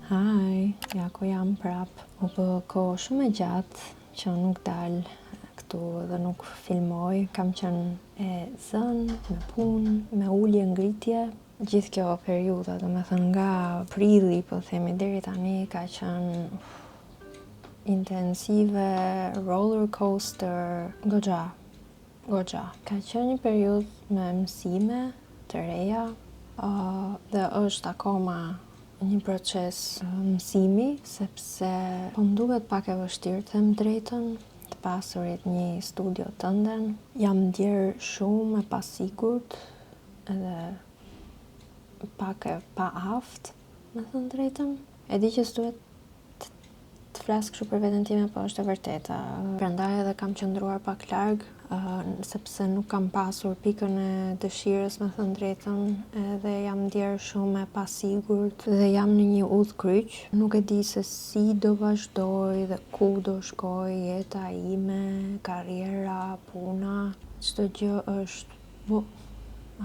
Haj, ja ku jam prap. U bë kohë shumë e gjatë që nuk dal këtu dhe nuk filmoj. Kam qenë e zënë, me punë, me ulje ngritje. Gjithë kjo periudha, domethënë nga prilli, po themi deri tani, ka qenë intensive, roller coaster, goxha. Ka qenë një periudhë me mësime të reja, dhe është akoma një proces mësimi, sepse po më duket pak e vështirë të them drejtën, të pasurit një studio tënden. Jam ndjerë shumë e pasigurt edhe pak e pa aft, me thënë drejtën. E di që s'duhet të flas kështu për veten time, po është e vërteta. Prandaj edhe kam qëndruar pak larg, sepse nuk kam pasur pikën e dëshirës, me thënë drejtën, edhe jam ndjerë shumë e pasigurt dhe jam në një udhkryq. Nuk e di se si do vazhdoj dhe ku do shkoj jeta ime, karriera, puna. Çdo gjë është,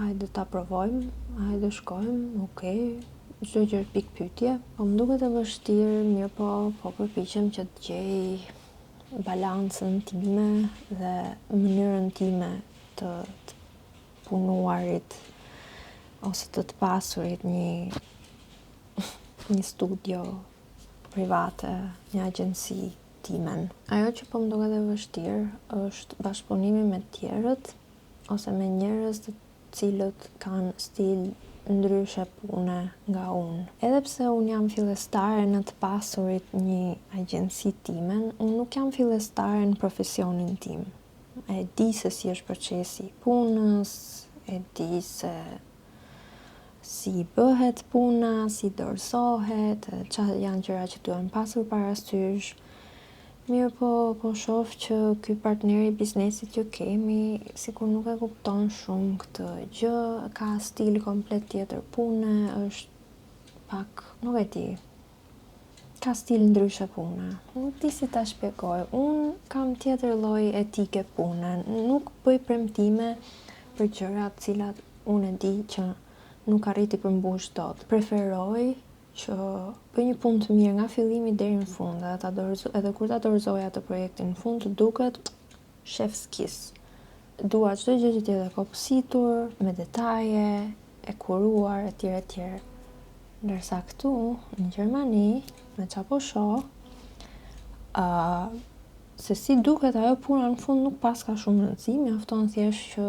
hajde ta provojmë, hajde shkojmë, okay. Çdo gjë është pikë pyetje. Po më duket e vështirë, mirë po përpiqem që të gjej balancën time dhe mënyrën time të punuarit ose të pasurit një studio private, një agjenci timen. Ajo që po më duket e vështirë është bashkëpunimi me tjerët ose me njerëz të cilët kanë stil ndryshe pune nga unë. Edhe pse unë jam fillestare në të pasurit një agjenci timen, unë nuk jam fillestare në profesionin tim. E di se si është procesi i punës, e di se si bëhet puna, si dorëzohet, çfarë janë gjëra që duhen pasur parasysh. Mirë po shoh që ky partneri i biznesit që kemi sikur nuk e kupton shumë këtë gjë, ka stil komplet tjetër pune, është pak, nuk e di, ka stil ndryshe pune. Nuk di si ta shpjegoj. Unë kam tjetër lloj etike pune. Nuk bëj premtime për gjëra të cilat unë e di që nuk arrit i përmbush dot. Preferoj që bëj një punë të mirë nga fillimi deri në fund, edhe kur ta dorëzoj atë projektin në fund, të duket chef's kiss. Dua çdo gjë që të jetë e kopësitur, me detaje, e kuruar, etj. Ndërsa këtu në Gjermani, me çfarë po shoh, se si duket ajo puna në fund nuk pas ka shumë rëndësi, mjafton thjesht që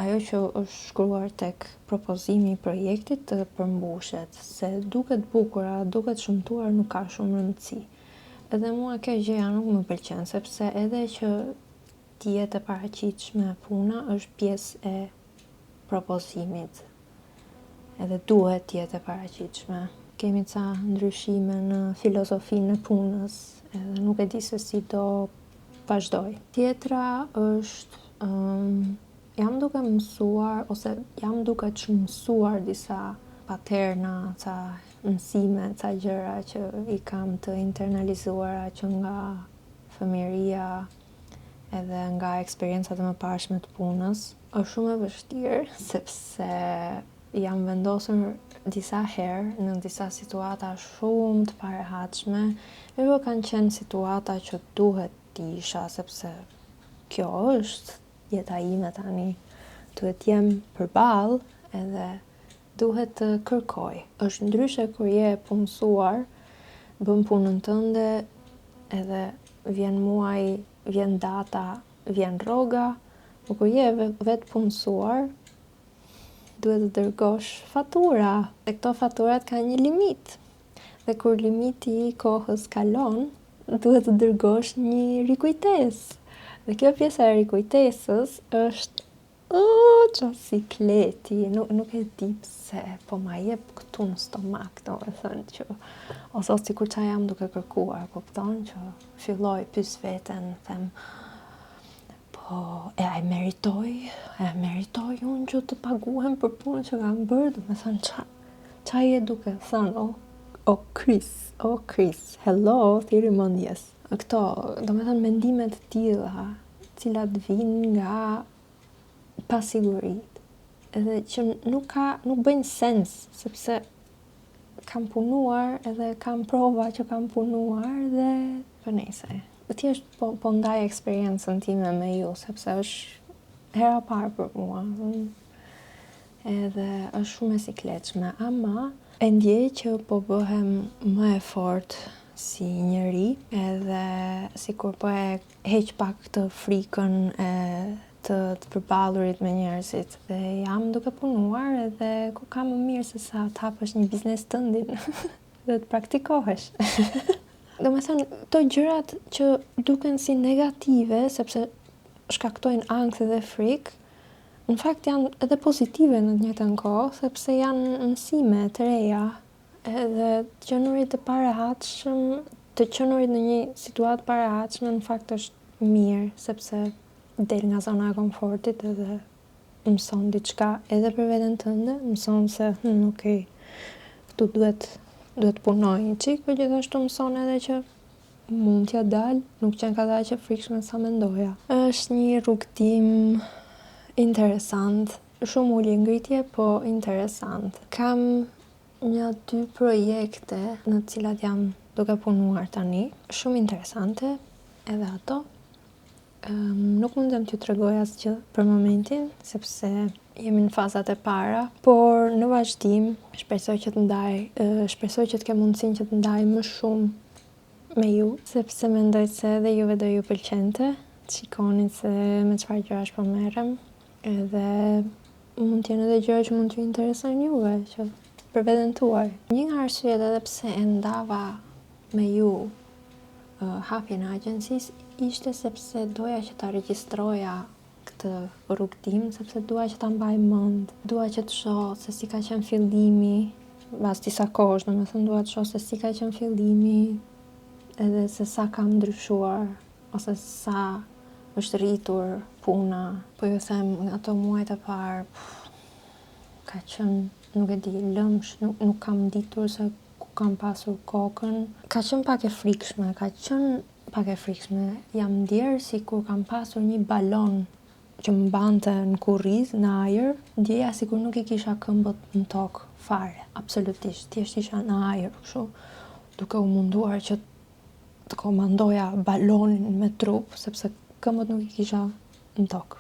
ajo që është shkruar tek propozimi i projektit të përmbushet, se duket bukur, duket shëmtuar, nuk ka shumë rëndësi. Edhe mua kjo gjëja nuk më pëlqen, sepse edhe që të jetë e paraqitshme puna është pjesë e propozimit. Edhe duhet të jetë e paraqitshme. Kemi ca ndryshime në filozofinë e punës, edhe nuk e di se si do vazhdoj. Tjetra është jam duke mësuar ose jam duke çmësuar disa paterna, ca mësime, ca gjëra që i kam të internalizuara që nga fëmijëria edhe nga eksperiencat e mëparshme të punës. Është shumë e vështirë sepse jam vendosur disa herë në disa situata shumë të parehatshme, mirë kanë qenë situata që duhet të isha, sepse kjo është jeta ime tani, duhet jem përballë edhe duhet të kërkoj. Është ndryshe kur je e punësuar, bën punën tënde, edhe vjen muaji, vjen data, vjen rroga, por kur je vetë punësuar, duhet të dërgosh fatura. Dhe këto faturat kanë një limit. Dhe kur limiti i kohës kalon, duhet të dërgosh një rikujtesë. Dhe kjo pjesa e rikujtesës është qa sikleti, nuk e di pse, po ma jep këtu në stomak, domethënë që ose sikur qa jam duke kërkuar, kupton që filloj pyes veten, them po e meritoj unë që të paguhem për punën që kam bërë, domethënë qa je duke thënë, o Chris, hello, thirrje mendjes. Këto, domethënë mendime të tilla, cilat vijnë nga pasiguritë, edhe që nuk bëjnë sens, sepse kam punuar edhe kam prova që kam punuar dhe për nejse. Thjesht po ndaj eksperiencën time me ju, sepse është hera parë për mua. Edhe është shumë e sikletshme, ama e ndjej që po bëhem më e fortë si njeri, edhe sikur po e heq pak të frikën e të përballurit me njerëzit. Dhe jam duke punuar edhe ku ka më mirë se sa të hapësh një biznes tëndin dhe të praktikohesh. Domethënë, këto gjërat që duken si negative, sepse shkaktojnë ankth dhe frikë, në fakt janë edhe pozitive në të njëjtën kohë, sepse janë mësime të reja. Edhe të qenurit në një situatë parahatshme në fakt është mirë, sepse del nga zona e komfortit edhe mëson diçka edhe për veten tënde, mëson se okay, këtu duhet punoj një çik, por gjithashtu mëson edhe që mund t'ja dal, nuk qenë kaq e frikshme sa mendoja. Është një rrugtim interesant, shumë uli ngritje, po interesant. Kam 1-2 projekte në të cilat jam duke punuar tani, shumë interesante edhe ato. Nuk mundem t'ju tregoj asgjë për momentin, sepse jemi në fazat e para, por në vazhdim shpresoj që të kem mundësinë që të ndaj më shumë me ju, sepse mendoj se edhe juve do ju pëlqente, të shikoni se me çfarë gjërash po merrem, edhe mund t'jenë edhe gjëra që mund t'ju interesojnë juve, që për veten tuaj. Një nga arsyet edhe pse e ndava me ju hapjen e agjencisë ishte sepse doja që ta regjistroja këtë rrugtim, sepse dua që ta mbaj mend, dua që të shoh se si ka qenë fillimi, pas disa kohësh, domethënë dua të shoh se si ka qenë fillimi, edhe se sa kam ndryshuar ose sa është rritur puna. Po ju them, nga ato muajt e parë ka qenë, nuk e di, lëmsh, nuk kam ditur se ku kam pasur kokën. Ka qenë pak e frikshme, jam ndjerë si kur kam pasur një balon që më bante në kurriz, në ajër, ndjeja si kur nuk I kisha këmbët në tokë fare, absolutisht, thjesht isha në ajër, kështu, duke u munduar që të komandoja balonin me trup, sepse këmbët nuk I kisha në tokë.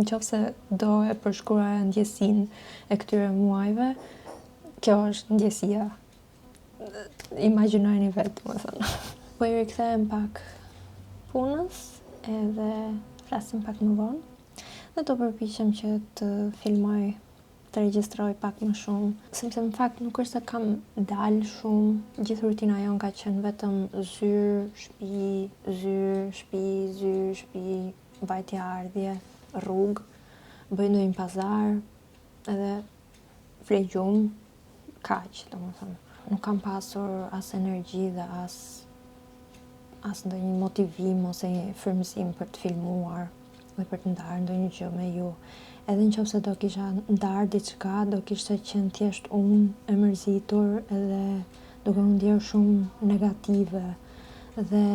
Nëse do e përshkruaja ndjesinë e këtyre muajve, kjo është ndjesia. Imagjinojeni vetë, domethënë. Po I rikthehem pak punës edhe flasim pak më vonë. Dhe do përpiqem që të filmoj, të regjistroj pak më shumë, sepse në fakt nuk është se kam dalë shumë, gjithë rutina jon ka qenë vetëm zyr, shtëpi, vajtje ardhje, rrugë, bëj ndonjë pazar, edhe flej gjumë, kaq, domethënë. Nuk kam pasur as energji dhe as ndonjë motivim ose frymëzim për të filmuar dhe për të ndarë ndonjë gjë me ju. Edhe nëse do kisha ndarë diçka, do kishte qenë thjesht unë e mërzitur edhe duke u ndjerë shumë negative. Dhe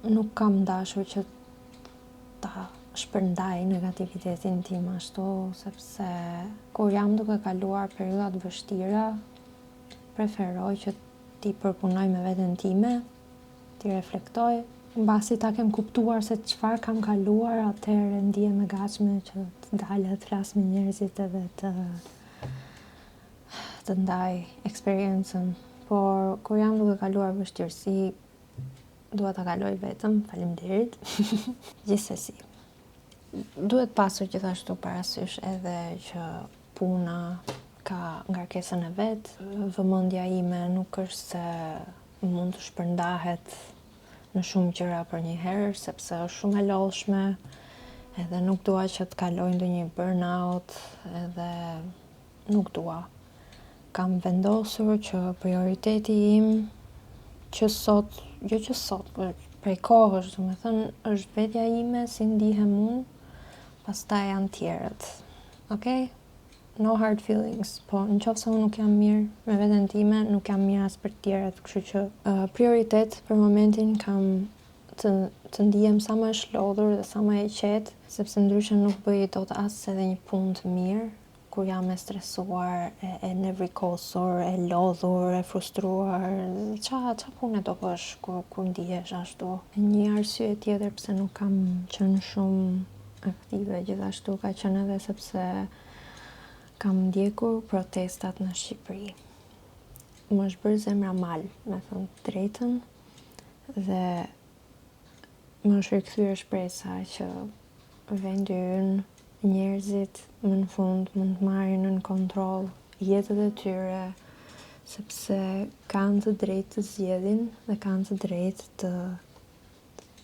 nuk kam dashur që ta shpërndaj negativitetin tim ashtu, sepse kur jam duke kaluar periudha të vështira, preferoj që ti përpunoj me veten time, ti reflektoj, mbasi ta kem kuptuar se çfarë kam kaluar, atëherë ndihem e gatshme që të dalë të flas me njerëzit edhe të ndaj eksperiencën. Por kur jam duke kaluar vështirësi, dua ta kaloj vetëm, faleminderit. Gjithsesi, duhet pasur gjithashtu parasysh edhe që puna ka ngarkesën e vet. Vëmendja ime nuk është se mund të shpërndahet në shumë gjëra për një herë, sepse është shumë e lodhshme, edhe nuk dua që të kaloj ndonjë burnout, edhe nuk dua. Kam vendosur që prioriteti im por prej kohësh, domethënë, është vetja ime, si ndihem unë, pastaj janë tjerët. Okay? No hard feelings, po nëse unë nuk jam mirë me veten time, nuk jam mirë as për tjerët, kështu që prioritet për momentin kam të ndihem sa më e shlodhur dhe sa më e qetë, sepse ndryshe nuk bëj dot as edhe një punë të mirë, kur jam e stresuar, e nevrikosur, e lodhur, e frustruar, qa pune do bësh kur ndihesh ashtu. Një arsye tjetër pse nuk kam qenë shumë aktive gjithashtu ka qenë edhe sepse kam ndjekur protestat në Shqipëri. Më është bërë zemra mal, me thënë drejtën, dhe më është rikthyer shpresa që vendi ynë, njerëzit më në fund mund të marrin në kontroll jetët e tyre, sepse kanë të drejtë të zgjedhin dhe kanë të drejtë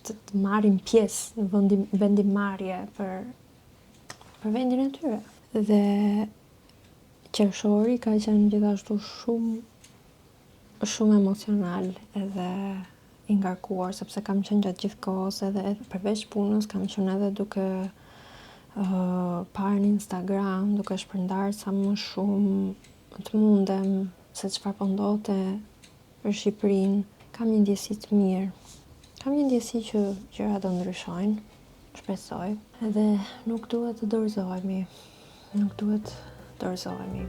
të marrin pjesë në vendimmarrje për vendin e tyre. Dhe qershori ka qenë gjithashtu shumë emocional edhe i ngarkuar, sepse kam qenë gjatë gjithë kohës edhe përveç punës kam qenë edhe duke parë në Instagram, duke shpërndarë sa më shumë të mundem se çfarë po ndodhte për Shqipërinë. Kam një ndjesi të mirë. Kam një ndjesi që gjërat do ndryshojnë, shpresoj. Edhe nuk duhet të dorëzohemi. Nuk duhet të dorëzohemi.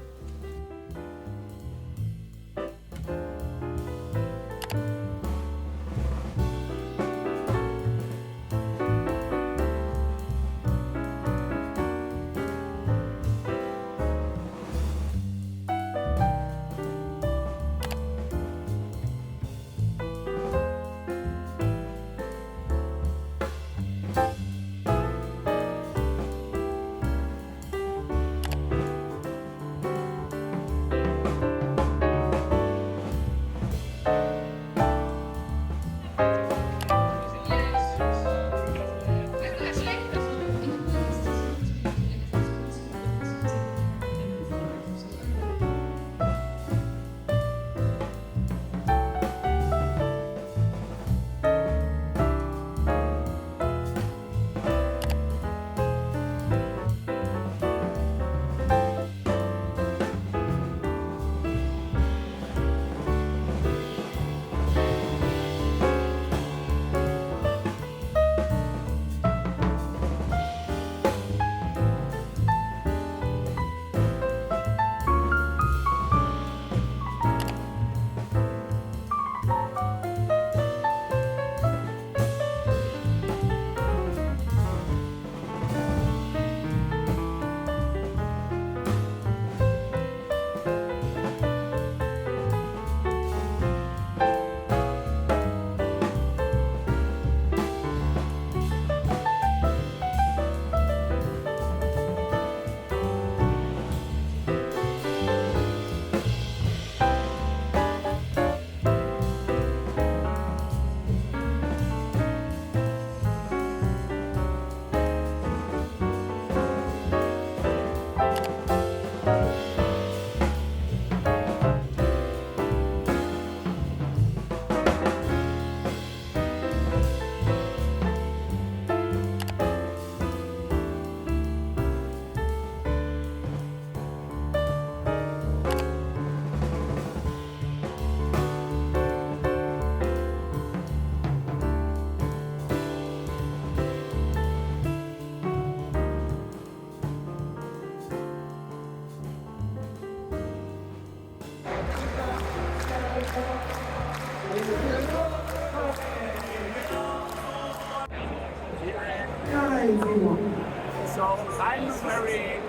So I'm very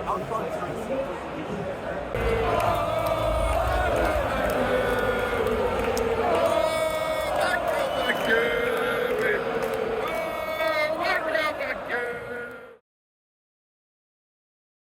outgoing.